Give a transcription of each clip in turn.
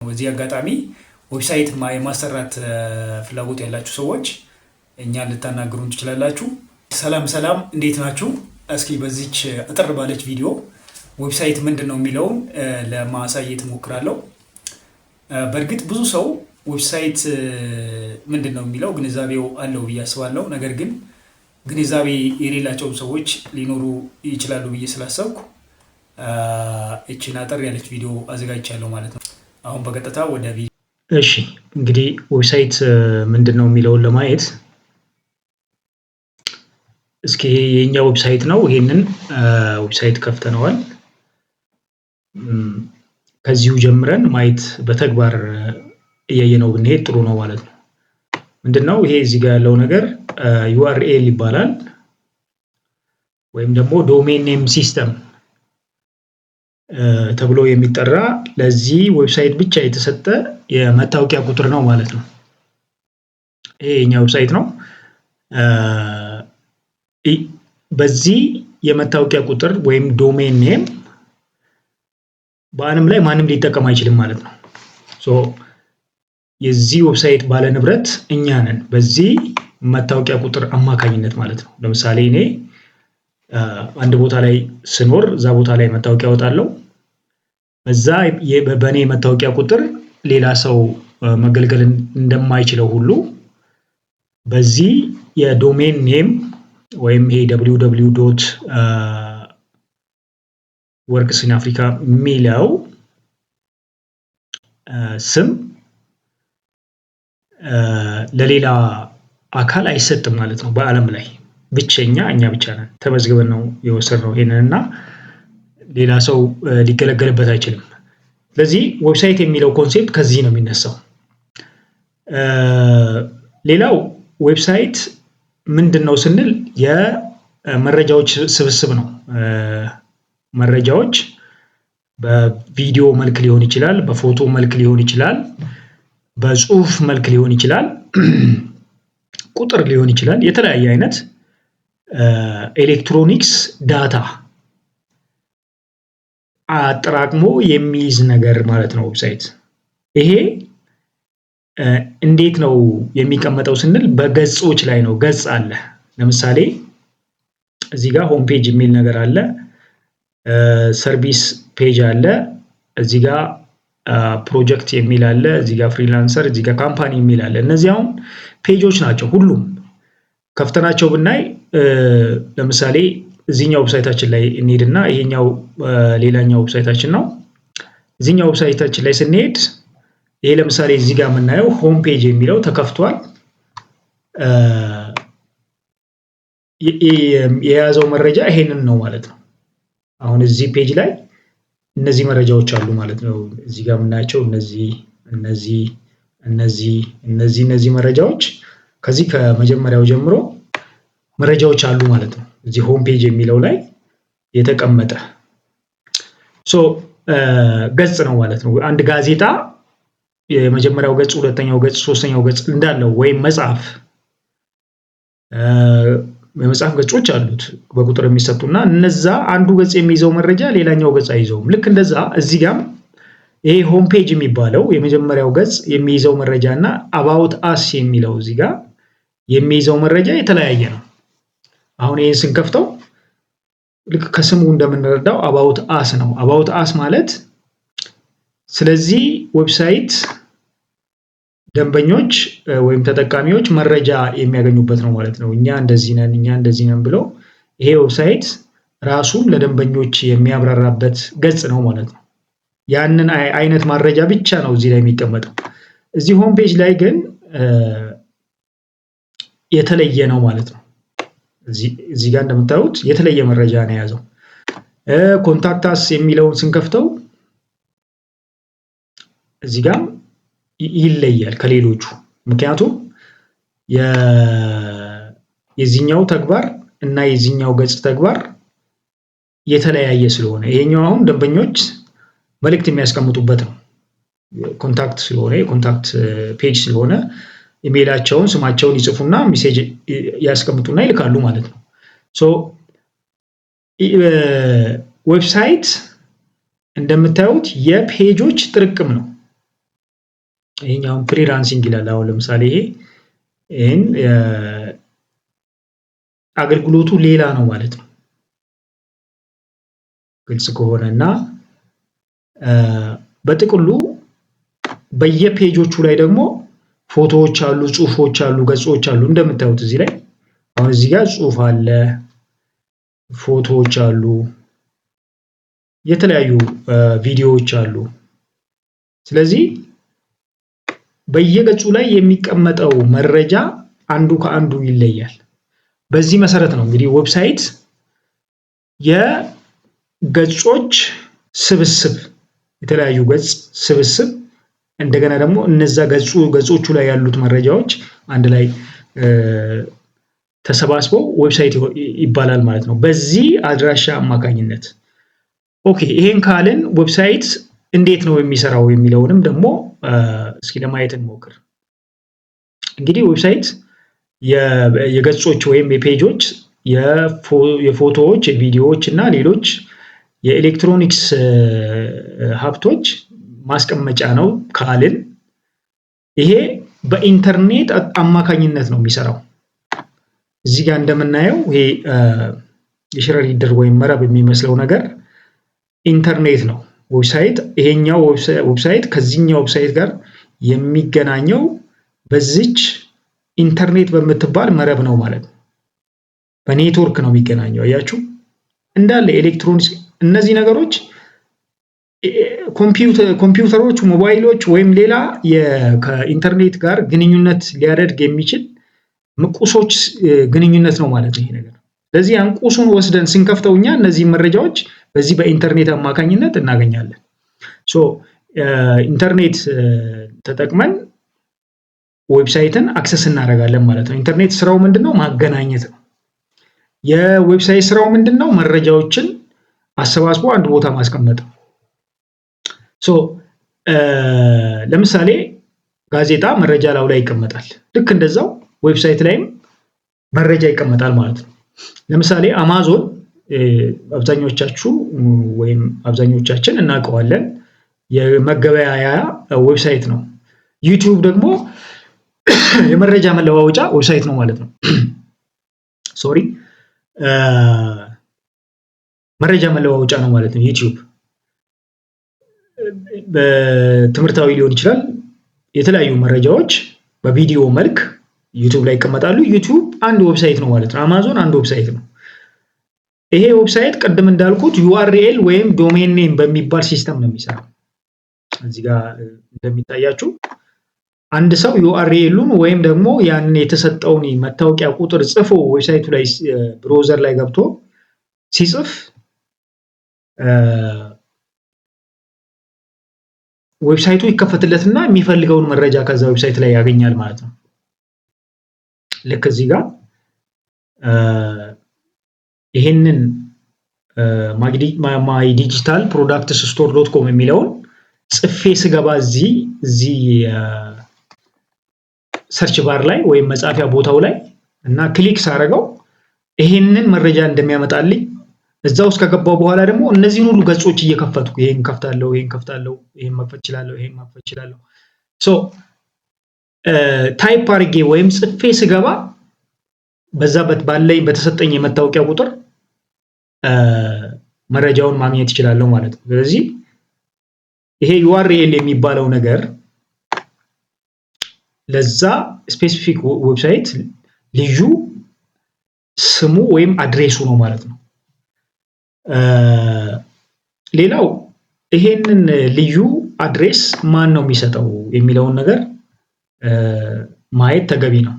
በዚህ አጋጣሚ ዌብሳይት የማሰራት ፍላጎት ያላችሁ ሰዎች እኛን ልታናግሩን ትችላላችሁ። ሰላም ሰላም፣ እንዴት ናችሁ? እስኪ በዚች አጠር ባለች ቪዲዮ ዌብሳይት ምንድነው የሚለውን ለማሳየት እሞክራለሁ። በእርግጥ ብዙ ሰው ዌብሳይት ምንድነው የሚለው ግንዛቤው አለው ብዬ አስባለሁ። ነገር ግን ግንዛቤ የሌላቸው ሰዎች ሊኖሩ ይችላሉ ብዬ ስላሰብኩ እቺን አጠር ያለች ቪዲዮ አዘጋጅቻለሁ ማለት ነው። አሁን በቀጥታ ወደ ቪዲዮ። እሺ እንግዲህ ዌብሳይት ምንድነው የሚለውን ለማየት እስኪ የኛ ዌብሳይት ነው። ይሄንን ዌብሳይት ከፍተነዋል። ከዚሁ ጀምረን ማየት በተግባር እያየነው ብንሄድ ጥሩ ነው ማለት ነው። ምንድነው ይሄ እዚህ ጋር ያለው ነገር URL ይባላል ወይም ደግሞ ዶሜን ኔም ሲስተም ተብሎ የሚጠራ ለዚህ ዌብሳይት ብቻ የተሰጠ የመታወቂያ ቁጥር ነው ማለት ነው። ይሄ የኛ ዌብሳይት ነው። በዚህ የመታወቂያ ቁጥር ወይም ዶሜን ኔም በዓለም ላይ ማንም ሊጠቀም አይችልም ማለት ነው። የዚህ ዌብሳይት ባለ ንብረት እኛ ነን በዚህ መታወቂያ ቁጥር አማካኝነት ማለት ነው። ለምሳሌ እኔ አንድ ቦታ ላይ ስኖር እዛ ቦታ ላይ መታወቂያ አወጣለሁ። በዛ በኔ መታወቂያ ቁጥር ሌላ ሰው መገልገል እንደማይችለው ሁሉ በዚህ የዶሜን ኔም ወይም ይሄ www.worksinafrica የሚለው ስም ለሌላ አካል አይሰጥም ማለት ነው። በዓለም ላይ ብቸኛ እኛ ብቻ ነን ተመዝግበን ነው የወሰድነው ይሄንንና ሌላ ሰው ሊገለገልበት አይችልም። ስለዚህ ዌብሳይት የሚለው ኮንሴፕት ከዚህ ነው የሚነሳው። ሌላው ዌብሳይት ምንድነው ስንል የመረጃዎች ስብስብ ነው። መረጃዎች በቪዲዮ መልክ ሊሆን ይችላል፣ በፎቶ መልክ ሊሆን ይችላል፣ በጽሁፍ መልክ ሊሆን ይችላል፣ ቁጥር ሊሆን ይችላል። የተለያየ አይነት ኤሌክትሮኒክስ ዳታ አጠራቅሞ የሚይዝ ነገር ማለት ነው ዌብሳይት። ይሄ እንዴት ነው የሚቀመጠው ስንል በገጾች ላይ ነው። ገጽ አለ። ለምሳሌ እዚህ ጋር ሆም ፔጅ የሚል ነገር አለ፣ ሰርቪስ ፔጅ አለ፣ እዚህ ጋር ፕሮጀክት የሚል አለ፣ እዚህ ጋር ፍሪላንሰር፣ እዚህ ጋር ካምፓኒ የሚል አለ። እነዚህ አሁን ፔጆች ናቸው። ሁሉም ከፍተናቸው ብናይ ለምሳሌ እዚህኛው ዌብሳይታችን ላይ እንሄድና ይሄኛው ሌላኛው ዌብሳይታችን ነው። እዚህኛው ዌብሳይታችን ላይ ስንሄድ ይሄ ለምሳሌ እዚህ ጋር የምናየው ሆም ፔጅ የሚለው ተከፍቷል። የያዘው መረጃ ይሄንን ነው ማለት ነው። አሁን እዚህ ፔጅ ላይ እነዚህ መረጃዎች አሉ ማለት ነው። እዚህ ጋር የምናያቸው እነዚህ መረጃዎች ከዚህ ከመጀመሪያው ጀምሮ መረጃዎች አሉ ማለት ነው። እዚህ ሆም ፔጅ የሚለው ላይ የተቀመጠ ገጽ ነው ማለት ነው። አንድ ጋዜጣ የመጀመሪያው ገጽ፣ ሁለተኛው ገጽ፣ ሶስተኛው ገጽ እንዳለው ወይም መጽሐፍ የመጽሐፍ ገጾች አሉት በቁጥር የሚሰጡና እነዛ አንዱ ገጽ የሚይዘው መረጃ ሌላኛው ገጽ አይዘውም። ልክ እንደዛ እዚህ ጋርም ይሄ ሆም ፔጅ የሚባለው የመጀመሪያው ገጽ የሚይዘው መረጃና አባውት አስ የሚለው እዚህ ጋር የሚይዘው መረጃ የተለያየ ነው። አሁን ይሄን ስንከፍተው ልክ ከስሙ እንደምንረዳው አባውት አስ ነው። አባውት አስ ማለት ስለዚህ ዌብሳይት ደንበኞች ወይም ተጠቃሚዎች መረጃ የሚያገኙበት ነው ማለት ነው። እኛ እንደዚህ ነን ብለው ይሄ ዌብሳይት ራሱን ለደንበኞች የሚያብራራበት ገጽ ነው ማለት ነው። ያንን አይነት መረጃ ብቻ ነው እዚህ ላይ የሚቀመጠው። እዚህ ሆም ፔጅ ላይ ግን የተለየ ነው ማለት ነው። እዚህ ጋር እንደምታዩት የተለየ መረጃ ነው የያዘው። ኮንታክት አስ የሚለውን ስንከፍተው እዚህ ጋር ይለያል ከሌሎቹ። ምክንያቱም የዚህኛው ተግባር እና የዚህኛው ገጽ ተግባር የተለያየ ስለሆነ ይሄኛው አሁን ደንበኞች መልእክት የሚያስቀምጡበት ነው። ኮንታክት ስለሆነ የኮንታክት ፔጅ ስለሆነ ኢሜይላቸውን ስማቸውን ይጽፉና ሜሴጅ ያስቀምጡና ይልካሉ ማለት ነው። ዌብሳይት እንደምታዩት የፔጆች ጥርቅም ነው። ይሄኛውን ፍሪላንሲንግ ይላል። አሁን ለምሳሌ ይሄን አገልግሎቱ ሌላ ነው ማለት ነው ግልጽ ከሆነና በጥቅሉ በየፔጆቹ ላይ ደግሞ ፎቶዎች አሉ፣ ጽሁፎች አሉ፣ ገጾች አሉ። እንደምታዩት እዚህ ላይ አሁን እዚህ ጋር ጽሁፍ አለ፣ ፎቶዎች አሉ፣ የተለያዩ ቪዲዮዎች አሉ። ስለዚህ በየገጹ ላይ የሚቀመጠው መረጃ አንዱ ከአንዱ ይለያል። በዚህ መሰረት ነው እንግዲህ ዌብሳይት የገጾች ስብስብ የተለያዩ ገጽ ስብስብ እንደገና ደግሞ እነዛ ገጾቹ ላይ ያሉት መረጃዎች አንድ ላይ ተሰባስበው ዌብሳይት ይባላል ማለት ነው በዚህ አድራሻ አማካኝነት። ኦኬ ይሄን ካልን ዌብሳይት እንዴት ነው የሚሰራው የሚለውንም ደግሞ እስኪ ለማየት እንሞክር። እንግዲህ ዌብሳይት የገጾች ወይም የፔጆች የፎቶዎች፣ የቪዲዮዎች እና ሌሎች የኤሌክትሮኒክስ ሀብቶች ማስቀመጫ ነው ካልን ይሄ በኢንተርኔት አማካኝነት ነው የሚሰራው። እዚህ ጋር እንደምናየው ይሄ የሸረሪት ወይም መረብ የሚመስለው ነገር ኢንተርኔት ነው። ዌብሳይት ይሄኛው ዌብሳይት ከዚህኛው ዌብሳይት ጋር የሚገናኘው በዚች ኢንተርኔት በምትባል መረብ ነው ማለት ነው። በኔትወርክ ነው የሚገናኘው። አያችሁ እንዳለ ኤሌክትሮኒክስ እነዚህ ነገሮች ኮምፒውተሮች፣ ሞባይሎች ወይም ሌላ ከኢንተርኔት ጋር ግንኙነት ሊያደርግ የሚችል ቁሶች ግንኙነት ነው ማለት ነው ይሄ ነገር። ስለዚህ ያን ቁሱን ወስደን ስንከፍተው እኛ እነዚህ መረጃዎች በዚህ በኢንተርኔት አማካኝነት እናገኛለን። ኢንተርኔት ተጠቅመን ዌብሳይትን አክሰስ እናደርጋለን ማለት ነው። ኢንተርኔት ስራው ምንድነው? ማገናኘት ነው። የዌብሳይት ስራው ምንድነው? መረጃዎችን አሰባስቦ አንድ ቦታ ማስቀመጥ ነው። ለምሳሌ ጋዜጣ መረጃ ላዩ ላይ ይቀመጣል። ልክ እንደዛው ዌብሳይት ላይም መረጃ ይቀመጣል ማለት ነው። ለምሳሌ አማዞን አብዛኞቻችሁ ወይም አብዛኞቻችን እናውቀዋለን የመገበያያ ዌብሳይት ነው። ዩቲዩብ ደግሞ የመረጃ መለዋወጫ ዌብሳይት ነው ማለት ነው። መረጃ መለዋወጫ ነው ማለት ነው ዩቲዩብ። በትምህርታዊ ሊሆን ይችላል። የተለያዩ መረጃዎች በቪዲዮ መልክ ዩቲዩብ ላይ ይቀመጣሉ። ዩቲዩብ አንድ ዌብሳይት ነው ማለት ነው። አማዞን አንድ ዌብሳይት ነው። ይሄ ዌብሳይት ቅድም እንዳልኩት ዩአርኤል ወይም ዶሜን ኔም በሚባል ሲስተም ነው የሚሰራው። እዚህ ጋር እንደሚታያችሁ አንድ ሰው ዩአርኤሉን ወይም ደግሞ ያን የተሰጠውን መታወቂያ ቁጥር ጽፎ ዌብሳይቱ ላይ ብሮዘር ላይ ገብቶ ሲጽፍ ዌብሳይቱ ይከፈትለትና የሚፈልገውን መረጃ ከዛ ዌብሳይት ላይ ያገኛል ማለት ነው። ልክ እዚህ ጋር ይሄንን ማይ ዲጂታል ፕሮዳክትስ ስቶር ዶት ኮም የሚለውን ጽፌ ስገባ እዚህ ሰርች ባር ላይ ወይም መጻፊያ ቦታው ላይ እና ክሊክ ሳደርገው ይሄንን መረጃ እንደሚያመጣልኝ እዛ ውስጥ ከገባው በኋላ ደግሞ እነዚህን ሁሉ ገጾች እየከፈትኩ ይሄን ከፍታለሁ፣ ይሄን መክፈት እችላለሁ። ታይፕ አድርጌ ወይም ጽፌ ስገባ በዛበት ባለኝ በተሰጠኝ የመታወቂያ ቁጥር መረጃውን ማግኘት እችላለሁ ማለት ነው። ስለዚህ ይሄ ዩአርኤል የሚባለው ነገር ለዛ ስፔሲፊክ ዌብሳይት ልዩ ስሙ ወይም አድሬሱ ነው ማለት ነው። ሌላው ይሄንን ልዩ አድሬስ ማን ነው የሚሰጠው የሚለውን ነገር ማየት ተገቢ ነው።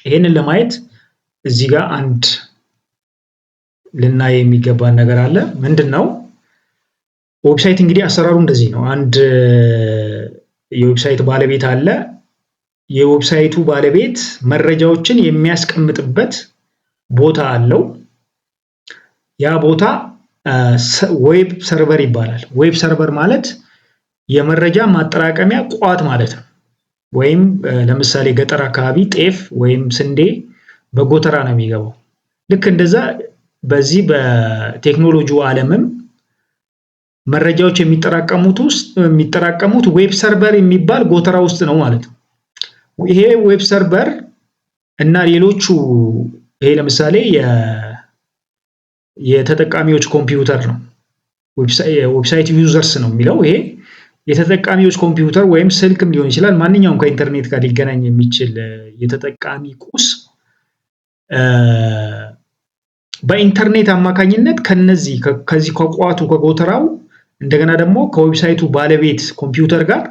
ይሄንን ለማየት እዚህ ጋር አንድ ልናይ የሚገባን ነገር አለ። ምንድነው? ዌብሳይት እንግዲህ አሰራሩ እንደዚህ ነው። አንድ የዌብሳይት ባለቤት አለ። የዌብሳይቱ ባለቤት መረጃዎችን የሚያስቀምጥበት ቦታ አለው። ያ ቦታ ዌብ ሰርቨር ይባላል። ዌብ ሰርቨር ማለት የመረጃ ማጠራቀሚያ ቋት ማለት ነው። ወይም ለምሳሌ ገጠር አካባቢ ጤፍ ወይም ስንዴ በጎተራ ነው የሚገባው። ልክ እንደዛ በዚህ በቴክኖሎጂው ዓለምም መረጃዎች የሚጠራቀሙት ዌብ ሰርቨር የሚባል ጎተራ ውስጥ ነው ማለት ነው። ይሄ ዌብ ሰርቨር እና ሌሎቹ ይሄ ለምሳሌ የተጠቃሚዎች ኮምፒውተር ነው። ዌብሳይት ዩዘርስ ነው የሚለው። ይሄ የተጠቃሚዎች ኮምፒውተር ወይም ስልክም ሊሆን ይችላል። ማንኛውም ከኢንተርኔት ጋር ሊገናኝ የሚችል የተጠቃሚ ቁስ በኢንተርኔት አማካኝነት ከዚህ ከቋቱ ከጎተራው እንደገና ደግሞ ከዌብሳይቱ ባለቤት ኮምፒውተር ጋር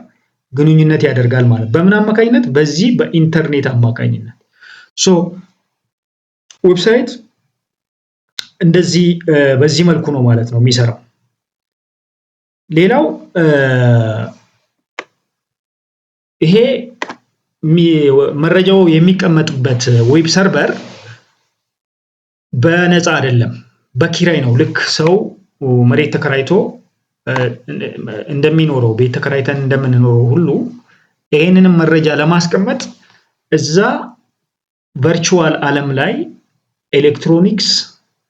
ግንኙነት ያደርጋል ማለት። በምን አማካኝነት? በዚህ በኢንተርኔት አማካኝነት። ዌብሳይት እንደዚህ በዚህ መልኩ ነው ማለት ነው የሚሰራው። ሌላው ይሄ መረጃው የሚቀመጥበት ዌብ ሰርቨር በነፃ አይደለም፣ በኪራይ ነው። ልክ ሰው መሬት ተከራይቶ እንደሚኖረው ቤት ተከራይተን እንደምንኖረው ሁሉ ይሄንንም መረጃ ለማስቀመጥ እዛ ቨርቹዋል ዓለም ላይ ኤሌክትሮኒክስ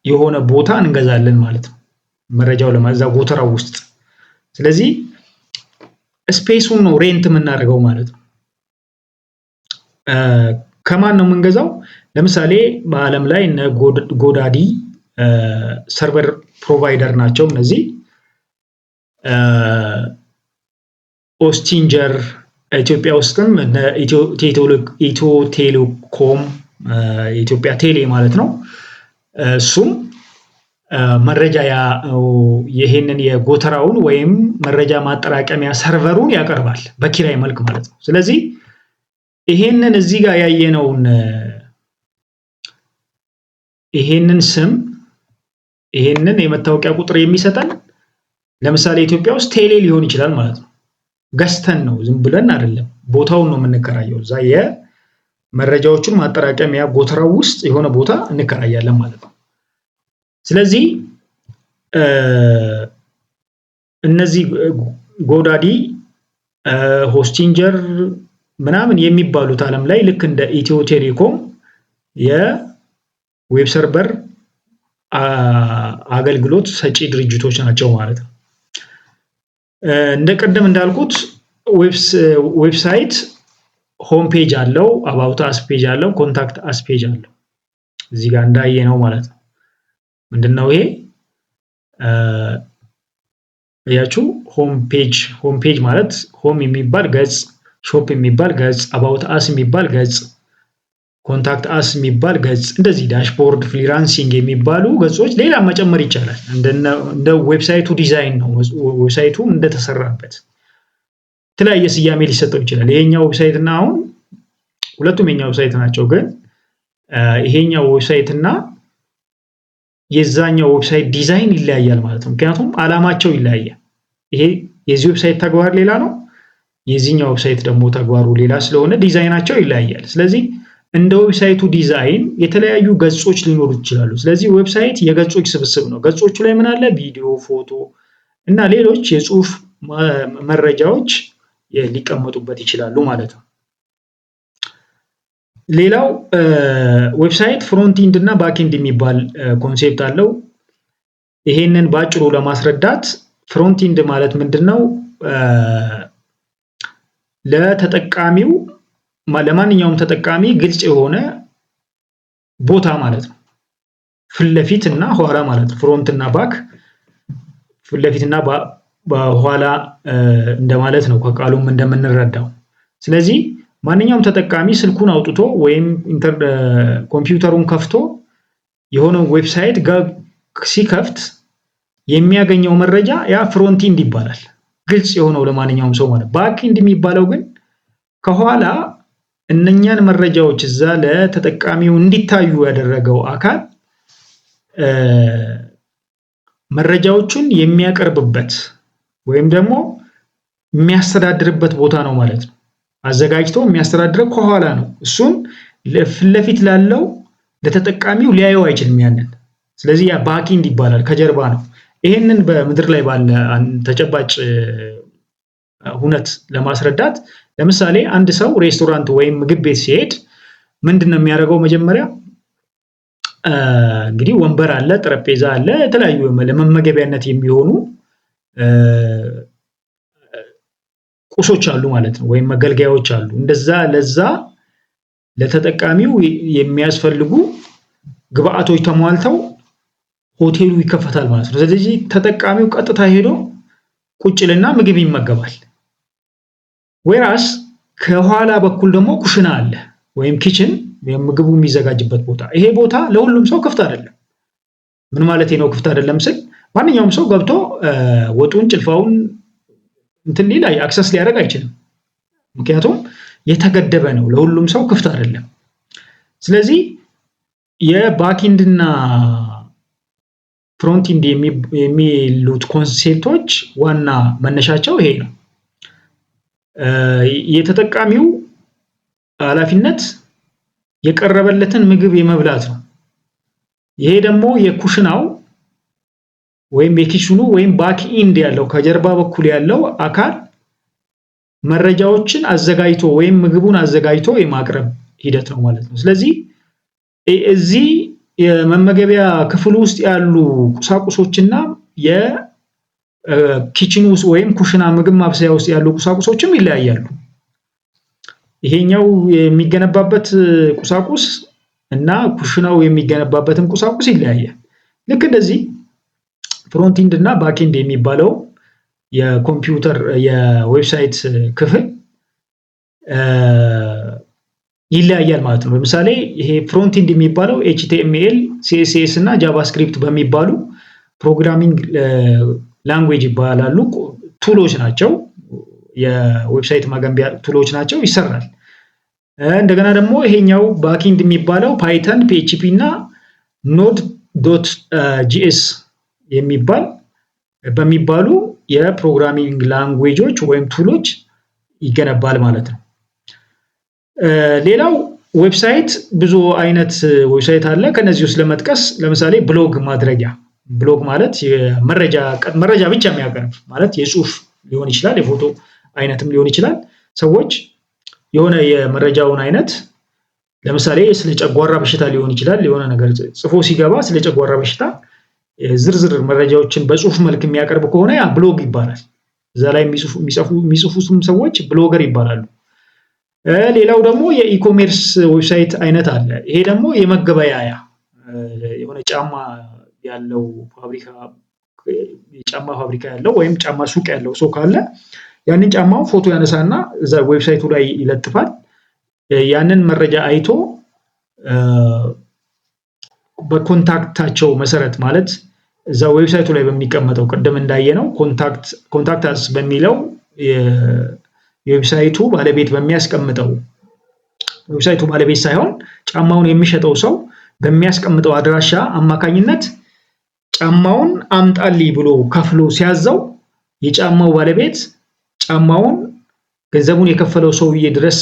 የሆነ ቦታ እንገዛለን ማለት ነው፣ መረጃው ለማዛ ጎተራው ውስጥ። ስለዚህ ስፔሱን ነው ሬንት የምናደርገው ማለት ነው። ከማን ነው የምንገዛው? ለምሳሌ በዓለም ላይ እነ ጎዳዲ ሰርቨር ፕሮቫይደር ናቸው እነዚህ። ኦስቲንጀር ኢትዮጵያ ውስጥም ኢትዮ ቴሌኮም ኢትዮጵያ ቴሌ ማለት ነው። እሱም መረጃ ይሄንን የጎተራውን ወይም መረጃ ማጠራቀሚያ ሰርቨሩን ያቀርባል በኪራይ መልክ ማለት ነው። ስለዚህ ይሄንን እዚህ ጋር ያየነውን ይሄንን ስም ይሄንን የመታወቂያ ቁጥር የሚሰጠን ለምሳሌ ኢትዮጵያ ውስጥ ቴሌ ሊሆን ይችላል ማለት ነው። ገዝተን ነው፣ ዝም ብለን አይደለም፣ ቦታውን ነው የምንከራየው። እዛ የመረጃዎቹን ማጠራቀሚያ ጎተራው ውስጥ የሆነ ቦታ እንከራያለን ማለት ነው። ስለዚህ እነዚህ ጎዳዲ ሆስቲንጀር ምናምን የሚባሉት ዓለም ላይ ልክ እንደ ኢትዮ ቴሌኮም የዌብ ሰርቨር አገልግሎት ሰጪ ድርጅቶች ናቸው ማለት ነው። እንደቀደም እንዳልኩት ዌብሳይት ሆም ፔጅ አለው፣ አባውት አስ ፔጅ አለው፣ ኮንታክት አስ ፔጅ አለው። እዚህ ጋር እንዳየነው ማለት ነው። ምንድነው ይሄ? ያችሁ ሆም ፔጅ ማለት ሆም የሚባል ገጽ፣ ሾፕ የሚባል ገጽ፣ አባውት አስ የሚባል ገጽ፣ ኮንታክት አስ የሚባል ገጽ፣ እንደዚህ ዳሽቦርድ፣ ፍሪላንሲንግ የሚባሉ ገጾች ሌላ መጨመር ይቻላል። እንደ ዌብሳይቱ ዲዛይን ነው ዌብሳይቱ እንደተሰራበት የተለያየ ስያሜ ሊሰጠው ይችላል። ይሄኛው ዌብሳይት እና አሁን ሁለቱም የኛው ዌብሳይት ናቸው፣ ግን ይሄኛው ዌብሳይት እና የዛኛው ዌብሳይት ዲዛይን ይለያያል ማለት ነው። ምክንያቱም ዓላማቸው ይለያያል። ይሄ የዚህ ዌብሳይት ተግባር ሌላ ነው፣ የዚህኛው ዌብሳይት ደግሞ ተግባሩ ሌላ ስለሆነ ዲዛይናቸው ይለያያል። ስለዚህ እንደ ዌብሳይቱ ዲዛይን የተለያዩ ገጾች ሊኖሩ ይችላሉ። ስለዚህ ዌብሳይት የገጾች ስብስብ ነው። ገጾቹ ላይ ምን አለ? ቪዲዮ፣ ፎቶ እና ሌሎች የጽሁፍ መረጃዎች ሊቀመጡበት ይችላሉ ማለት ነው። ሌላው ዌብሳይት ፍሮንት ኢንድ እና ባክ ኢንድ የሚባል ኮንሴፕት አለው። ይሄንን ባጭሩ ለማስረዳት ፍሮንት ኢንድ ማለት ምንድነው? ለተጠቃሚው ለማንኛውም ተጠቃሚ ግልጽ የሆነ ቦታ ማለት ነው። ፊት ለፊት እና ኋላ ማለት ነው። ፍሮንት እና ባክ ፊት ለፊት እና በኋላ እንደማለት ነው ከቃሉም እንደምንረዳው። ስለዚህ ማንኛውም ተጠቃሚ ስልኩን አውጥቶ ወይም ኮምፒውተሩን ከፍቶ የሆነ ዌብሳይት ሲከፍት የሚያገኘው መረጃ ያ ፍሮንት ኢንድ ይባላል። ግልጽ የሆነው ለማንኛውም ሰው ማለት። ባክ ኢንድ የሚባለው ግን ከኋላ እነኛን መረጃዎች እዛ ለተጠቃሚው እንዲታዩ ያደረገው አካል መረጃዎቹን የሚያቀርብበት ወይም ደግሞ የሚያስተዳድርበት ቦታ ነው ማለት ነው። አዘጋጅቶ የሚያስተዳድረው ከኋላ ነው። እሱን ፊት ለፊት ላለው ለተጠቃሚው ሊያየው አይችልም ያንን። ስለዚህ ያ ባክ ኢንድ ይባላል፣ ከጀርባ ነው። ይሄንን በምድር ላይ ባለ ተጨባጭ ሁነት ለማስረዳት ለምሳሌ አንድ ሰው ሬስቶራንት ወይም ምግብ ቤት ሲሄድ ምንድነው የሚያደርገው? መጀመሪያ እንግዲህ ወንበር አለ፣ ጠረጴዛ አለ፣ የተለያዩ ለመመገቢያነት የሚሆኑ ቁሶች አሉ ማለት ነው፣ ወይም መገልገያዎች አሉ። እንደዛ ለዛ ለተጠቃሚው የሚያስፈልጉ ግብአቶች ተሟልተው ሆቴሉ ይከፈታል ማለት ነው። ስለዚህ ተጠቃሚው ቀጥታ ሄዶ ቁጭልና ምግብ ይመገባል። ወይራስ ከኋላ በኩል ደግሞ ኩሽና አለ ወይም ኪችን፣ ምግቡ የሚዘጋጅበት ቦታ። ይሄ ቦታ ለሁሉም ሰው ክፍት አይደለም። ምን ማለት ነው ክፍት አይደለም ስል ማንኛውም ሰው ገብቶ ወጡን ጭልፋውን እንትን ሊል አክሰስ ሊያደርግ አይችልም። ምክንያቱም የተገደበ ነው፣ ለሁሉም ሰው ክፍት አይደለም። ስለዚህ የባክኢንድ እና ፍሮንቲንድ የሚሉት ኮንሴፕቶች ዋና መነሻቸው ይሄ ነው። የተጠቃሚው ኃላፊነት የቀረበለትን ምግብ የመብላት ነው። ይሄ ደግሞ የኩሽናው ወይም የኪችኑ ወይም ባክኢንድ ያለው ከጀርባ በኩል ያለው አካል መረጃዎችን አዘጋጅቶ ወይም ምግቡን አዘጋጅቶ የማቅረብ ሂደት ነው ማለት ነው። ስለዚህ እዚህ የመመገቢያ ክፍል ውስጥ ያሉ ቁሳቁሶችና የኪችኑ ወይም ኩሽና ምግብ ማብሰያ ውስጥ ያሉ ቁሳቁሶችም ይለያያሉ። ይሄኛው የሚገነባበት ቁሳቁስ እና ኩሽናው የሚገነባበትን ቁሳቁስ ይለያያል። ልክ እንደዚህ ፍሮንቲንድ እና ባክኢንድ የሚባለው የኮምፒውተር የዌብሳይት ክፍል ይለያያል ማለት ነው። ለምሳሌ ይሄ ፍሮንቲንድ የሚባለው HTML፣ CSS እና ጃቫስክሪፕት በሚባሉ ፕሮግራሚንግ ላንጉዌጅ ይባላሉ። ቱሎች ናቸው፣ የዌብሳይት መገንቢያ ቱሎች ናቸው፣ ይሰራል። እንደገና ደግሞ ይሄኛው ባክኢንድ የሚባለው ፓይተን፣ PHP እና ኖድ.js በሚባሉ የፕሮግራሚንግ ላንጉዌጆች ወይም ቱሎች ይገነባል ማለት ነው። ሌላው ዌብሳይት ብዙ አይነት ዌብሳይት አለ። ከነዚህ ውስጥ ለመጥቀስ ለምሳሌ ብሎግ ማድረጊያ። ብሎግ ማለት መረጃ ብቻ የሚያቀርብ ማለት የጽሁፍ ሊሆን ይችላል፣ የፎቶ አይነትም ሊሆን ይችላል። ሰዎች የሆነ የመረጃውን አይነት ለምሳሌ ስለ ጨጓራ በሽታ ሊሆን ይችላል፣ የሆነ ነገር ጽፎ ሲገባ ስለ ጨጓራ በሽታ ዝርዝር መረጃዎችን በጽሁፍ መልክ የሚያቀርብ ከሆነ ያ ብሎግ ይባላል። እዛ ላይ የሚጽፉትም ሰዎች ብሎገር ይባላሉ። ሌላው ደግሞ የኢኮሜርስ ዌብሳይት አይነት አለ። ይሄ ደግሞ የመገበያያ የሆነ ጫማ ያለው የጫማ ፋብሪካ ያለው ወይም ጫማ ሱቅ ያለው ሰው ካለ ያንን ጫማውን ፎቶ ያነሳና እዛ ዌብሳይቱ ላይ ይለጥፋል። ያንን መረጃ አይቶ በኮንታክታቸው መሰረት ማለት እዛ ዌብሳይቱ ላይ በሚቀመጠው ቅድም እንዳየነው ኮንታክት አስ በሚለው የዌብሳይቱ ባለቤት በሚያስቀምጠው ዌብሳይቱ ባለቤት ሳይሆን ጫማውን የሚሸጠው ሰው በሚያስቀምጠው አድራሻ አማካኝነት ጫማውን አምጣልኝ ብሎ ከፍሎ ሲያዘው የጫማው ባለቤት ጫማውን ገንዘቡን የከፈለው ሰውዬ ድረስ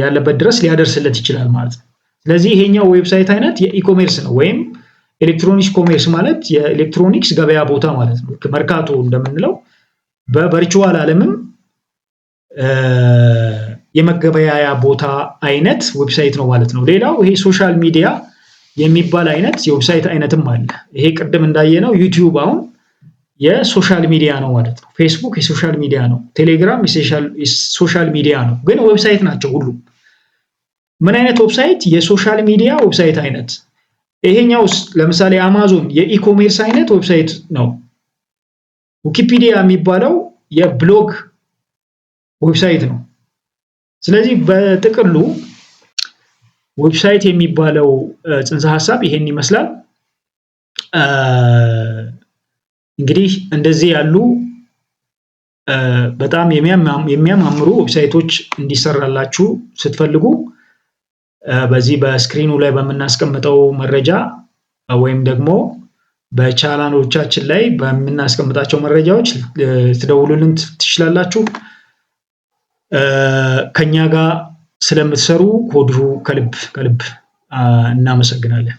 ያለበት ድረስ ሊያደርስለት ይችላል ማለት ነው። ስለዚህ ይሄኛው ዌብሳይት አይነት የኢኮሜርስ ነው ወይም ኤሌክትሮኒክስ ኮሜርስ ማለት የኤሌክትሮኒክስ ገበያ ቦታ ማለት ነው። መርካቶ እንደምንለው በቨርቹዋል ዓለምም የመገበያያ ቦታ አይነት ዌብሳይት ነው ማለት ነው። ሌላው ይሄ ሶሻል ሚዲያ የሚባል አይነት የዌብሳይት አይነትም አለ። ይሄ ቅድም እንዳየነው ዩቲዩብ አሁን የሶሻል ሚዲያ ነው ማለት ነው። ፌስቡክ የሶሻል ሚዲያ ነው። ቴሌግራም የሶሻል ሚዲያ ነው፣ ግን ዌብሳይት ናቸው ሁሉ። ምን አይነት ዌብሳይት? የሶሻል ሚዲያ ዌብሳይት አይነት። ይሄኛውስ ለምሳሌ አማዞን የኢኮሜርስ አይነት ዌብሳይት ነው። ዊኪፒዲያ የሚባለው የብሎግ ዌብሳይት ነው። ስለዚህ በጥቅሉ ዌብሳይት የሚባለው ጽንሰ ሐሳብ ይሄን ይመስላል። እንግዲህ እንደዚህ ያሉ በጣም የሚያማምሩ ዌብሳይቶች እንዲሰራላችሁ ስትፈልጉ በዚህ በስክሪኑ ላይ በምናስቀምጠው መረጃ ወይም ደግሞ በቻናሎቻችን ላይ በምናስቀምጣቸው መረጃዎች ትደውሉልን ትችላላችሁ። ከኛ ጋር ስለምትሰሩ ከወዲሁ ከልብ እናመሰግናለን።